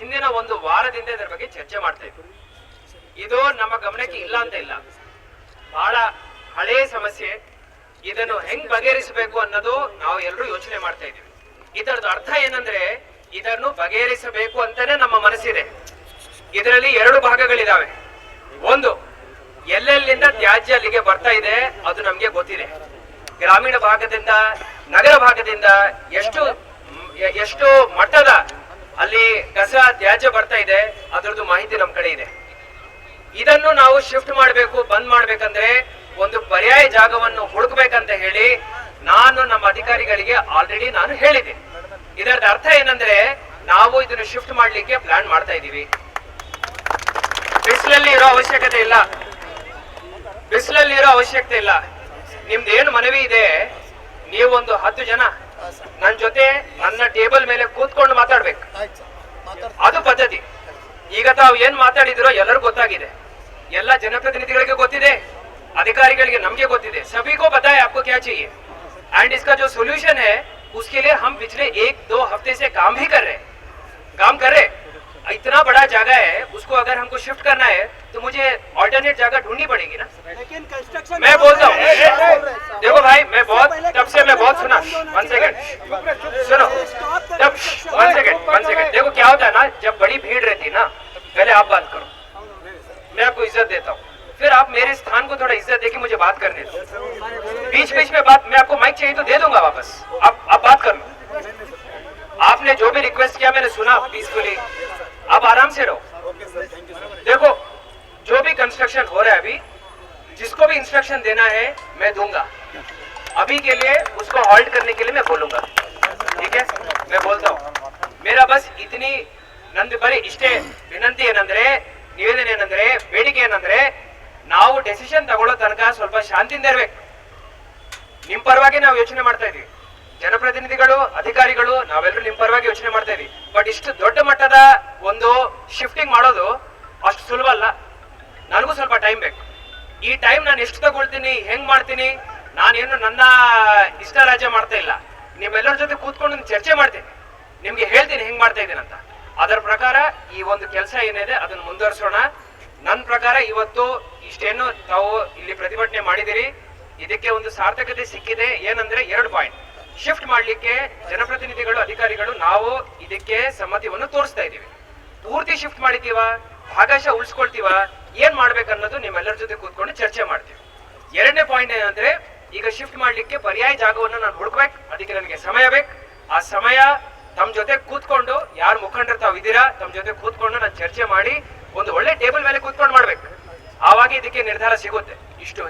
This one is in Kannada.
ಹಿಂದಿನ ಒಂದು ವಾರದಿಂದ ಇದರ ಬಗ್ಗೆ ಚರ್ಚೆ ಮಾಡ್ತಾ ಇದ್ವಿ. ಇದು ನಮ್ಮ ಗಮನಕ್ಕೆ ಇಲ್ಲ ಅಂತ ಇಲ್ಲ, ಬಹಳ ಹಳೆಯ ಸಮಸ್ಯೆ. ಇದನ್ನು ಹೆಂಗ್ ಬಗೆಹರಿಸಬೇಕು ಅನ್ನೋದು ನಾವು ಎಲ್ಲರೂ ಯೋಚನೆ ಮಾಡ್ತಾ ಇದೀವಿ. ಇದರದ್ದು ಅರ್ಥ ಏನಂದ್ರೆ ಇದನ್ನು ಬಗೆಹರಿಸಬೇಕು ಅಂತಾನೆ ನಮ್ಮ ಮನಸ್ಸಿದೆ. ಇದರಲ್ಲಿ ಎರಡು ಭಾಗಗಳಿದಾವೆ. ಒಂದು, ಎಲ್ಲೆಲ್ಲಿಂದ ತ್ಯಾಜ್ಯ ಅಲ್ಲಿಗೆ ಬರ್ತಾ ಇದೆ ಅದು ನಮ್ಗೆ ಗೊತ್ತಿದೆ. ಗ್ರಾಮೀಣ ಭಾಗದಿಂದ ನಗರ ಭಾಗದಿಂದ ಎಷ್ಟು ಮಟ್ಟದ ಅಲ್ಲಿ ಕಸ ತ್ಯಾಜ್ಯ ಬರ್ತಾ ಇದೆ ಅದರದ್ದು ಮಾಹಿತಿ ನಮ್ಮ ಕಡೆ ಇದೆ. ಇದನ್ನು ನಾವು ಶಿಫ್ಟ್ ಮಾಡಬೇಕು, ಬಂದ್ ಮಾಡ್ಬೇಕಂದ್ರೆ ಒಂದು ಪರ್ಯಾಯ ಜಾಗವನ್ನು ಹುಡುಕ್ಬೇಕಂತ ಹೇಳಿ ನಾನು ನಮ್ಮ ಅಧಿಕಾರಿಗಳಿಗೆ ಆಲ್ರೆಡಿ ನಾನು ಹೇಳಿದೆ. ಇದರದ ಅರ್ಥ ಏನಂದ್ರೆ ನಾವು ಇದನ್ನು ಶಿಫ್ಟ್ ಮಾಡ್ಲಿಕ್ಕೆ ಪ್ಲಾನ್ ಮಾಡ್ತಾ ಇದೀವಿ. ಬಿಸಿಲಲ್ಲಿ ಇರೋ ಅವಶ್ಯಕತೆ ಇಲ್ಲ, ಬಿಸಿಲಲ್ಲಿ ಇರೋ ಅವಶ್ಯಕತೆ ಇಲ್ಲ. ನಿಮ್ದು ಏನು ಮನವಿ ಇದೆ, ನೀವೊಂದು 10 ಜನ ನನ್ನ ಜೊತೆ ನನ್ನ ಟೇಬಲ್ ಮೇಲೆ ಕೂತ್ಕೊಂಡು ಮಾತಾಡ್ಬೇಕು, ಅದು ಪದ್ಧತಿ. ಈಗ ತಾವು ಏನ್ ಮಾತಾಡಿದಿರೋ ಎಲ್ಲರೂ ಗೊತ್ತಾಗಿದೆ, ಎಲ್ಲ ಜನಪ್ರತಿನಿಧಿಗಳಿಗೆ ಗೊತ್ತಿದೆ, अधिकारिಗಳಿಗೆ ನಮಗೆ ಗೊತ್ತಿದೆ. सभी को पता है आपको क्या चाहिए एंड इसका जो सोल्यूशन है उसके लिए हम पिछले 1-2 हफ्ते से काम भी कर रहे. इतना बड़ा जगह है, उसको अगर हमको शिफ्ट करना है तो मुझे ऑल्टरनेट जगह ढूंढनी पड़ेगी ना. मैं बोलता हूँ, देखो भाई, मैं तब से मैं बहुत सुना. 1 सेकंड सुनो, तब 1 सेकंड देखो क्या होता है ना, जब बड़ी भीड़ रहती है ना, पहले आप बात करो, मैं आपको इज्जत देता हूँ, फिर आप मेरे स्थान को थोड़ा इज्जत देके मुझे बात करने दो. बीच में बात, मैं आपको माइक चाहिए तो दे दूंगा वापस, आप बात कर लो. आपने जो भी रिक्वेस्ट किया मैंने सुना पीसफुली, आप आराम से रहो. देखो, जो भी कंस्ट्रक्शन हो रहा है अभी, जिसको भी इंस्ट्रक्शन देना है मैं दूंगा. अभी के लिए उसको हॉल्ट करने के लिए मैं बोलूंगा, ठीक है? मैं बोलता हूँ. मेरा बस इतनी ನಂದು ಬರೀ ಇಷ್ಟೇ ವಿನಂತಿ ಏನಂದ್ರೆ, ನಿವೇದನೆ ಏನಂದ್ರೆ, ಬೇಡಿಕೆ ಏನಂದ್ರೆ, ನಾವು ಡೆಸಿಷನ್ ತಗೊಳ್ಳೋ ತನಕ ಸ್ವಲ್ಪ ಶಾಂತಿಯಿಂದ ಇರ್ಬೇಕು. ನಿಮ್ ಪರವಾಗಿ ನಾವು ಯೋಚನೆ ಮಾಡ್ತಾ ಇದೀವಿ, ಜನಪ್ರತಿನಿಧಿಗಳು, ಅಧಿಕಾರಿಗಳು, ನಾವೆಲ್ಲರೂ ನಿಮ್ ಪರವಾಗಿ ಯೋಚನೆ ಮಾಡ್ತಾ ಇದೀವಿ. ಬಟ್ ಇಷ್ಟು ದೊಡ್ಡ ಮಟ್ಟದ ಒಂದು ಶಿಫ್ಟಿಂಗ್ ಮಾಡೋದು ಅಷ್ಟು ಸುಲಭ ಅಲ್ಲ. ನನಗೂ ಸ್ವಲ್ಪ ಟೈಮ್ ಬೇಕು. ಈ ಟೈಮ್ ನಾನು ಎಷ್ಟು ತಗೊಳ್ತೀನಿ, ಹೆಂಗ್ ಮಾಡ್ತೀನಿ, ನಾನೇನು ನನ್ನ ಇಷ್ಟ ರಾಜ್ಯ ಮಾಡ್ತಾ ಇಲ್ಲ. ನಿಮ್ಮೆಲ್ಲರ ಜೊತೆ ಕೂತ್ಕೊಂಡು ಚರ್ಚೆ ಮಾಡ್ತೀನಿ, ನಿಮ್ಗೆ ಹೇಳ್ತೀನಿ ಹೆಂಗ್ ಮಾಡ್ತಾ ಇದ್ದೀನಿ ಅಂತ. ಅದರ ಪ್ರಕಾರ ಈ ಒಂದು ಕೆಲಸ ಏನಿದೆ ಅದನ್ನು ಮುಂದುವರಿಸೋಣ. ನನ್ನ ಪ್ರಕಾರ ಇವತ್ತು ಇಷ್ಟೇನು ತಾವು ಇಲ್ಲಿ ಪ್ರತಿಭಟನೆ ಮಾಡಿದಿರಿ, ಇದಕ್ಕೆ ಒಂದು ಸಾರ್ಥಕತೆ ಸಿಕ್ಕಿದೆ. ಏನಂದ್ರೆ 2 ಪಾಯಿಂಟ್ ಶಿಫ್ಟ್ ಮಾಡ್ಲಿಕ್ಕೆ ಜನಪ್ರತಿನಿಧಿಗಳು, ಅಧಿಕಾರಿಗಳು ನಾವು ಇದಕ್ಕೆ ಸಮ್ಮತಿಯನ್ನು ತೋರಿಸ್ತಾ ಇದೀವಿ. ಪೂರ್ತಿ ಶಿಫ್ಟ್ ಮಾಡಿದೀವ, ಭಾಗಶಃ ಉಳಿಸ್ಕೊಳ್ತೀವ, ಏನ್ ಮಾಡ್ಬೇಕನ್ನೋದು ನಿಮ್ಮೆಲ್ಲರ ಜೊತೆ ಕೂತ್ಕೊಂಡು ಚರ್ಚೆ ಮಾಡ್ತೀವಿ. 2ನೇ ಪಾಯಿಂಟ್ ಏನಂದ್ರೆ, ಈಗ ಶಿಫ್ಟ್ ಮಾಡ್ಲಿಕ್ಕೆ ಪರ್ಯಾಯ ಜಾಗವನ್ನು ನಾನು ಹುಡುಕ್ಬೇಕು, ಅದಕ್ಕೆ ನನಗೆ ಸಮಯ ಬೇಕು. ಆ ಸಮಯ ತಮ್ಮ ಜೊತೆ ಕೂತ್ಕೊಂಡು, ಯಾರು ಮುಖಂಡರು ತಾವು ಇದ್ದೀರಾ, ತಮ್ಮ ಜೊತೆ ಕೂತ್ಕೊಂಡು ನಾನು ಚರ್ಚೆ ಮಾಡಿ ಒಂದು ಒಳ್ಳೆ ಟೇಬಲ್ ಮೇಲೆ ಕೂತ್ಕೊಂಡು ಮಾಡ್ಬೇಕು. ಆವಾಗ ಇದಕ್ಕೆ ನಿರ್ಧಾರ ಸಿಗುತ್ತೆ. ಇಷ್ಟು